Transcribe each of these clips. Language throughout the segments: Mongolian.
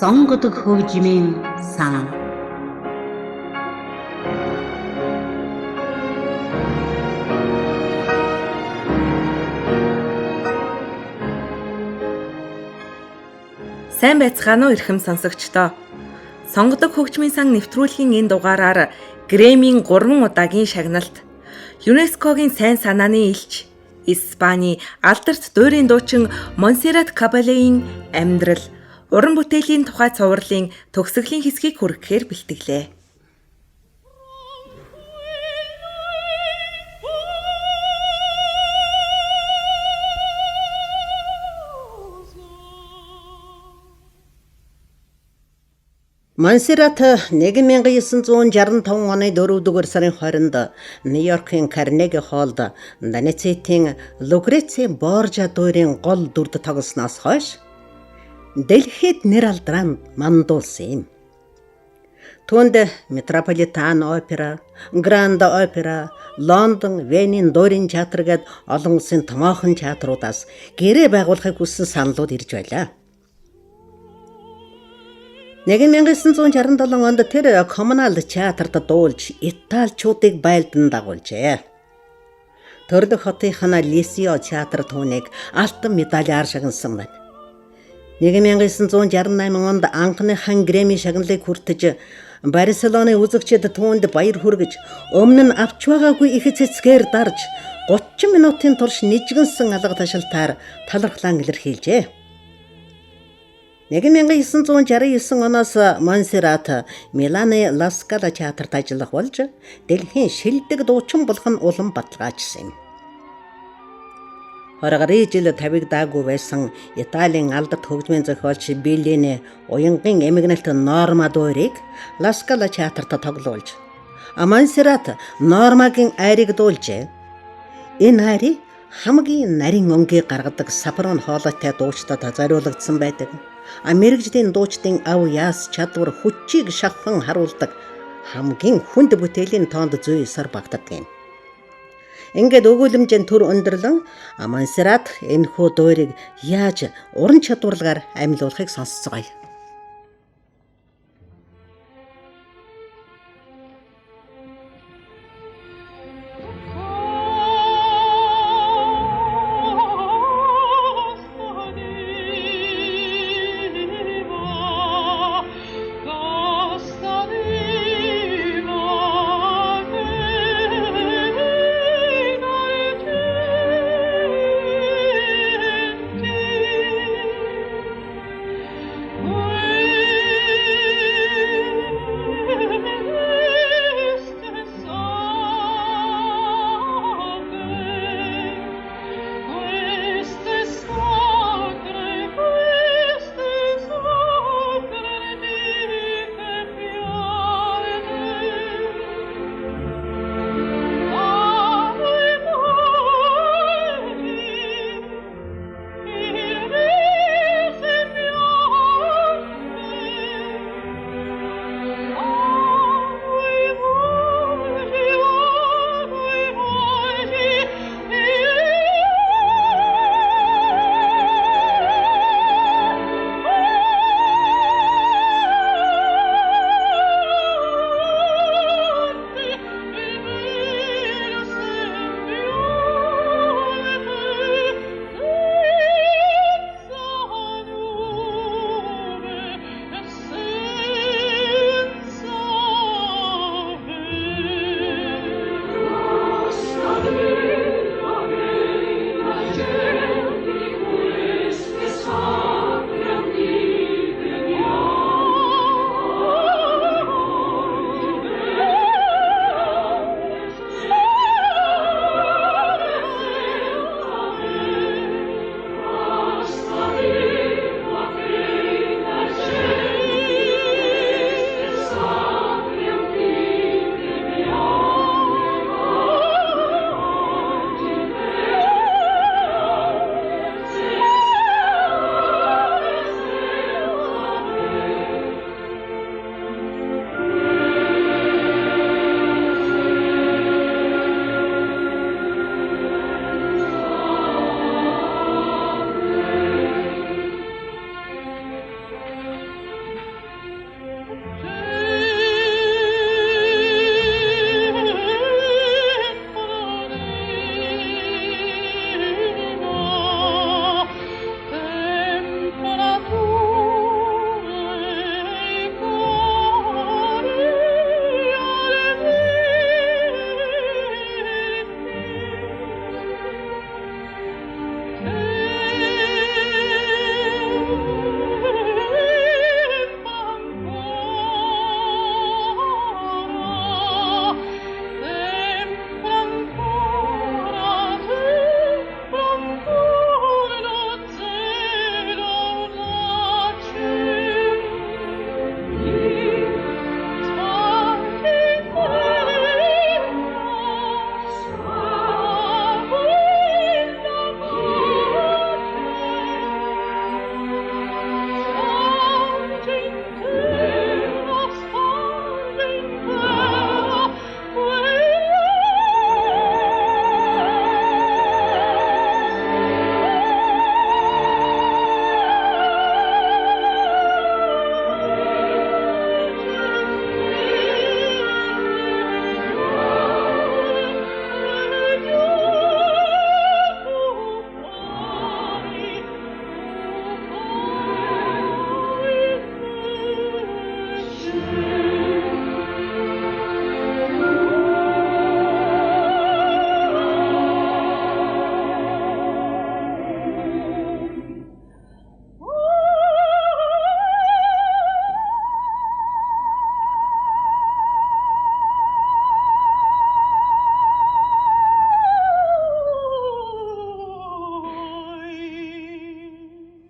сонгодог хөгжмийн сан. Сайн байцгаана уу эрхэм сонсогчдоо. Сонгодог хөгжмийн сан нэвтрүүлгийн энэ дугаараар Грэммийн 3 удаагийн шагналт, ЮНЕСКОгийн сайн санааны элч, Испани алдарт дуурийн дуучин Монсеррат Кабалейн амьдрал, уран бүтээлийн тухай цувралын төгсгөлийн хэсгийг хүргэхээр бэлтгэлээ. Монсеррат 1965 оны 4-р сарын 20-нд Нью-Йоркийн Карнеги холлд Доницетийн Лукреци Боржа дуурийн гол дүрд тоглосноос хойш дэлхийд нэр алдран мандуулсан юм. Түүнд Метрополитан опера, Гранд опера, Лондон, Венийн дуурийн театр гээд олон улсын томоохон театруудаас гэрээ байгуулахыг хүссэн саналууд ирж байлаа. 1967 онд тэр коммунал театрт дуулж италичуудыг байлдан дагуулжээ. Төрлөх хотынх нь Лисио театр түүнийг алтан медалиар шагнасан байна. 1968 онд анхныхан Грэмми шагналыг хүртэж Барселоны үзэгчид түүнд баяр хүргэж, өмнө нь авч байгаагүй их цэцгээр дарж 30 минутын турш нижгэнсэн алга ташаалтаар талархлан илэрхийлжээ. 1969 оноос Монсеррат Миланы Ла Скала театрт ажиллах болж дэлхийн шилдэг дуучин болгон улам баталгаажсан юм. 20 гаруй жил тавигдаагүй байсан Италийн алдарт хөгжмийн зохиолч Беллини уянгын эмгэнэлт Норма дуурийг Ла Скала театрт тоглуулж, Монсеррат Нормагийн айрыг дуулжээ. Энэ айрыг хамгийн нарийн өнгийг гаргадаг сопрано хоолойтой дуучдад зориулагдсан байдаг. Мэргэжлийн дуучдын ав яас чадвар хүчийг шавхан харуулдаг хамгийн хүнд бүтээлийн тоонд зүй сар багтдаг юм. Ингээд өгүүлэмжийн төр өндөрлөн Монсеррат энэхүү дуурийг яаж уран чадварлагаар амьлуулахыг сонсцгоё. Oh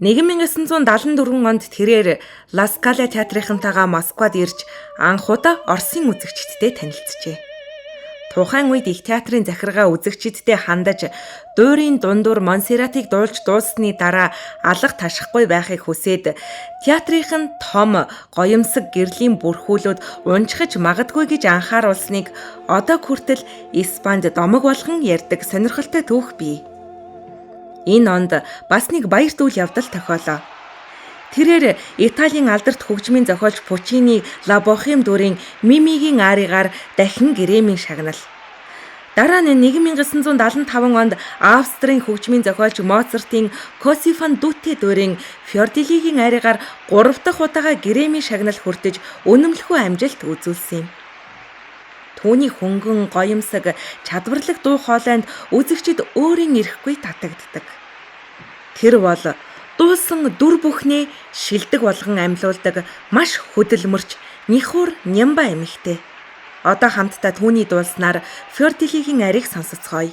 1974 онд тэрээр Ла Скала театрынхантайгаа Москвад ирж анх удаа Оросын үзэгчдтэй танилцжээ. Тухайн үед их театрын захиргаа үзэгчдтэй хандаж дуурийн дундуур Монсерратыг дуулж дууссаны дараа алга ташихгүй байхыг хүсээд театрынхан том гоёмсог гэрлийн бүрхүүлүүд унчхаж магадгүй гэж анхааруулсныг одоо хүртэл Испанид домог болгон ярьдаг сонирхолтой түүх бий. Энэ онд бас нэг баярт үйл явдал тохиолоо. Тэрээр Италийн алдарт хөгжмийн зохиолч Пучини Ла Бохем дүрийн Мимигийн аригаар дахин Грэммийн шагнал. Дараа нь 1975 онд Австрийн хөгжмийн зохиолч Моцартын Коси фан Дутте дүрийн Фьордилигийн аригаар 3 дахь удаага Грэммийн шагнал хүртэж үнэмлэхүй амжилт үзүүлсэн юм. Түүний хөнгөн гоёмсог чадварлаг дуу хоолойнд үзэгчид өөрийн ирэхгүй татагддаг. Тэр бол дуулсан дүр бүхнээ шилдэг болгон амьлуулдаг маш хөдөлмөрч нихур нямба эмэгтэй. Одоо хамтдаа түүний дуулснаар Фьордилигийн ариг сонсоцгоё.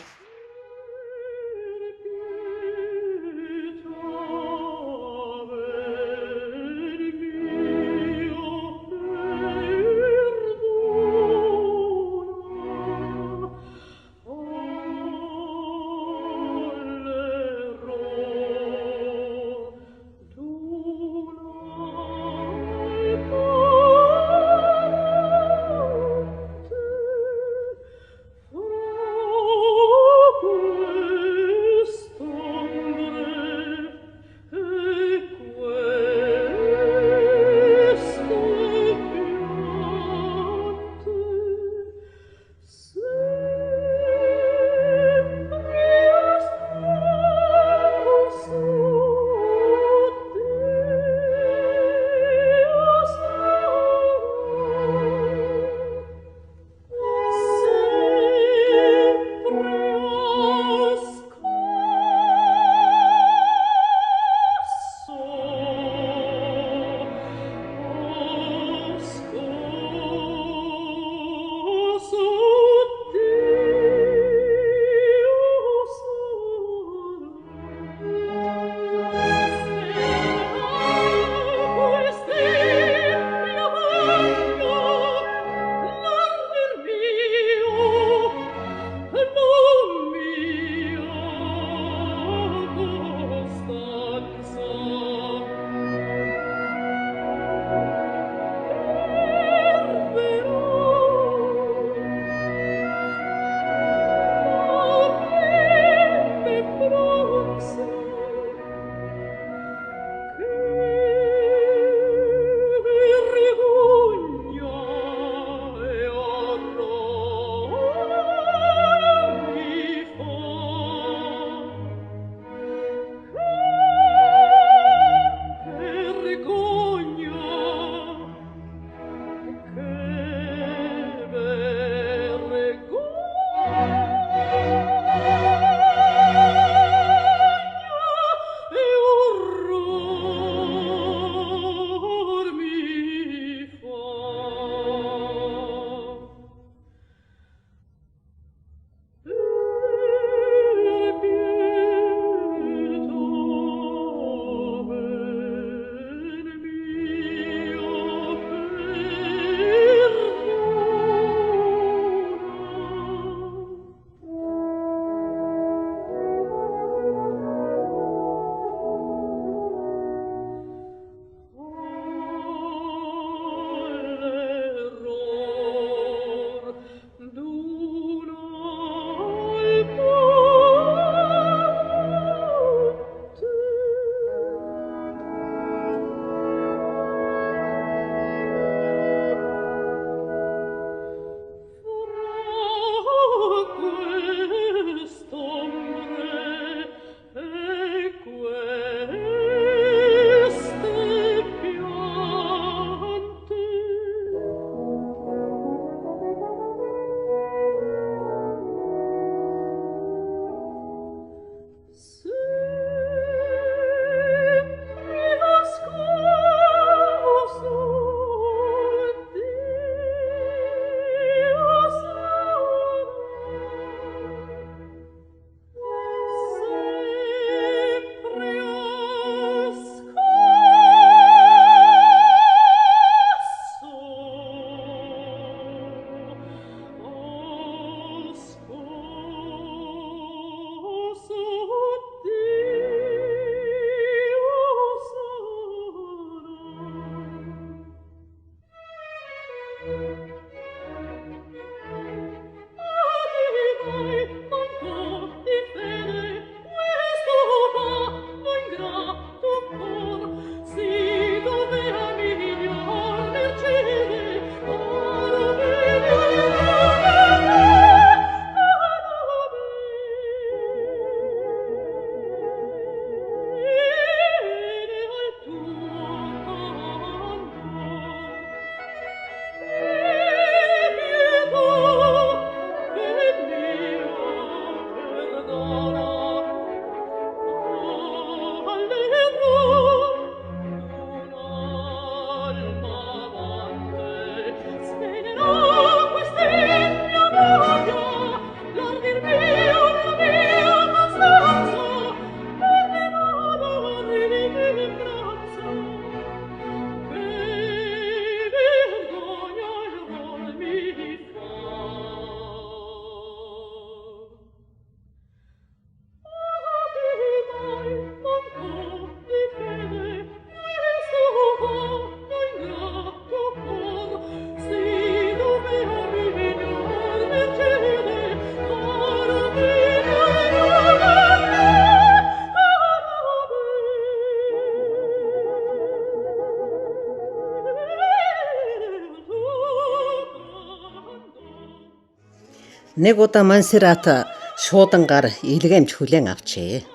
Нэг удаа Монсеррат шуудангаар илгээмж хүлээн авчээ.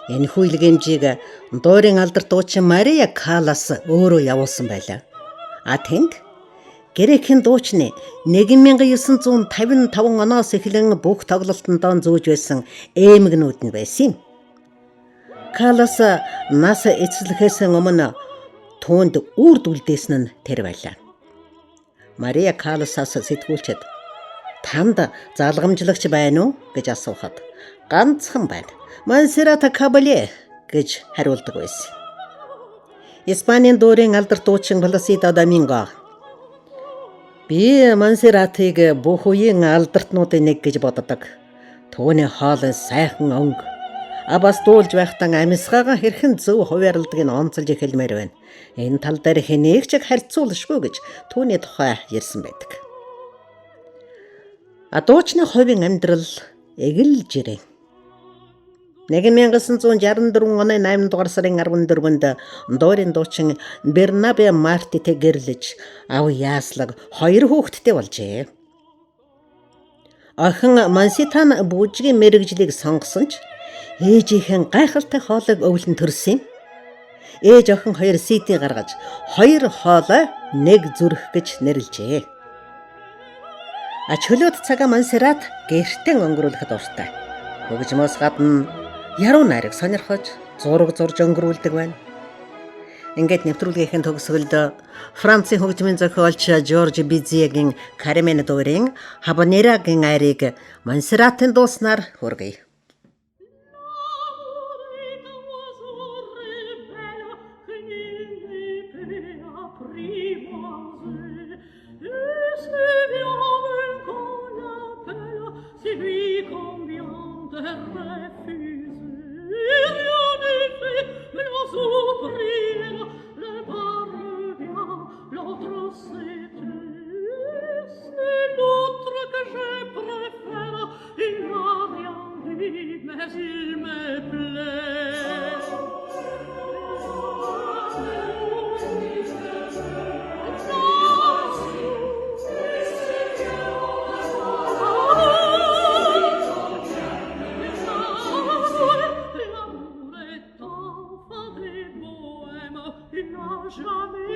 Энэхүү илгээмжийг дуурийн алдар дуучин Мария Каллас өөрөө явуулсан байлаа. Тэнд Грекийн дуучны 1955 оноос эхлэн бүх тоглолтонд зөөж байсан эмгэнүүд нь байсан юм. Каллас нас эцэслэхээс өмнө түүнд үрд үлдээсэн нь тэр байлаа. Мария Калласаас сэтгүүлчэд "Танд залгамжлагч байна уу?" гэж асуухад "Ганцхан байна. Монсеррат Кабале" гэж хариулдаг байсан. Испанийн дуурийн алдар дуучин Пласидо Доминго "Би Монсерратыг бүх үеийн алдартнуудын нэг гэж боддог. Түүний хоолой сайхан өнгө. Бас дуулж байхдаа амьсгаагаа хэрхэн зөв хуваарлдгийг нь онцолж эхэлмээр байна. Энэ тал дээр хэнийг ч харьцуулшгүй" гэж түүний тухай ярьсан байдаг. Дуучны хувийн амьдрал эгэл жирийн. 1964 оны 8 дугаар сарын 14-нд дуурийн дуучин Бернабе Мартитэй гэрлэж ав яаслаг 2 хүүхэдтэй болжээ. Охин Монситан бүжгийн мэрэгжлийг сонгосон ч ээжийнхэн гайхалтай хоолойг өвлөн төрсөн юм. Ээж охин 2 CD гаргаж 2 хоолой 1 зүрх гэж нэрлэжээ. Чөлөөт цагаа Монсеррат гэртэн өнгөрүүлэхэд дуртай. Хөгжмөөс гадна яруу найраг сонирхож зураг зурж өнгөрүүлдэг байна. Ингээд нэвтрүүлгийнхээ төгсгөлд Францын хөгжмийн зохиолч Жорж Бизиегийн Кармен дуурийн Хабанерагийн айрыг Монсерратын дууснаар хүргэе.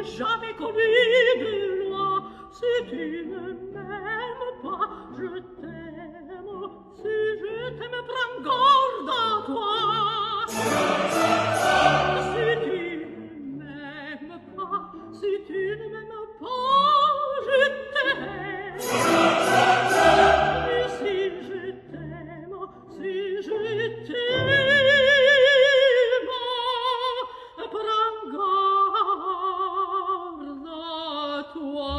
Jamais connu de loi, si tu ne m'aimes pas, je t'aime. Si je t'aime, prends garde à toi. Si tu ne m'aimes pas, si tu ne m'aimes pas, je t'aime. Et si je t'aime, si je t'aime, prends garde à toi.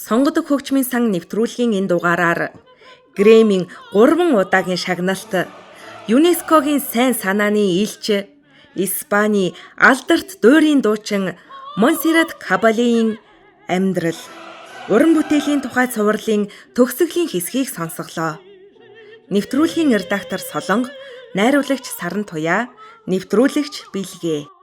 Сонгодог хөгжмийн сан нэвтрүүлгийн энэ дугаараар Грэмийн 3 удаагийн шагналт ЮНЕСКОгийн сайн санааны элч Испани алдарт дуурийн дуучин Монсеррат Кабалейн амьдрал уран бүтээлийн тухай цувралын төгсгөлийн хэсгийг сонсголоо. Нэвтрүүлгийн редактор Солонго, найруулагч Саран Туяа, нэвтрүүлэгч Билгээ.